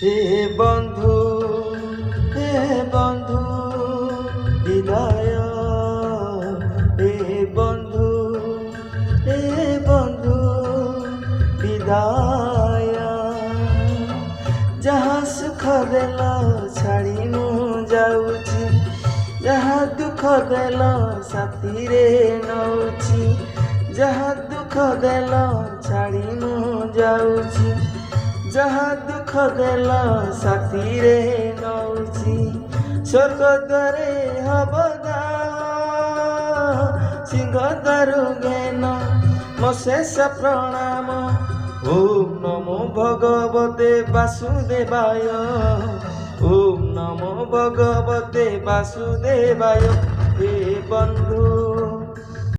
হে বন্ধু হে বন্ধু বিদায়, হে বন্ধু বিদায়। যাহা সুখ দেଲ ଛାଡ଼ି ମୁଁ ଯାଉଛି, ଯାହା ଦୁଃଖ ଦେଲ ସାଥିରେ ନଉଛି, ଯାହା ଦୁଃଖ ଦେଲ ଛାଡ଼ି ମୁଁ ଯାଉଛି, ଯାହା ଦୁଃଖ ଦେଲ ସାଥିରେ ନଉଛି। ସ୍ୱର୍ଗ ଦ୍ୱାରେ ହବ ଦାହ, ସିଂହ ଦାରୁ ଘେନ ମୋ ଶେଷ ପ୍ରଣାମ। ଓମ୍ ନମୋ ଭଗବତେ ବାସୁଦେବାୟ, ଓମ୍ ନମୋ ଭଗବତେ ବାସୁଦେବାୟ। हे बंधु।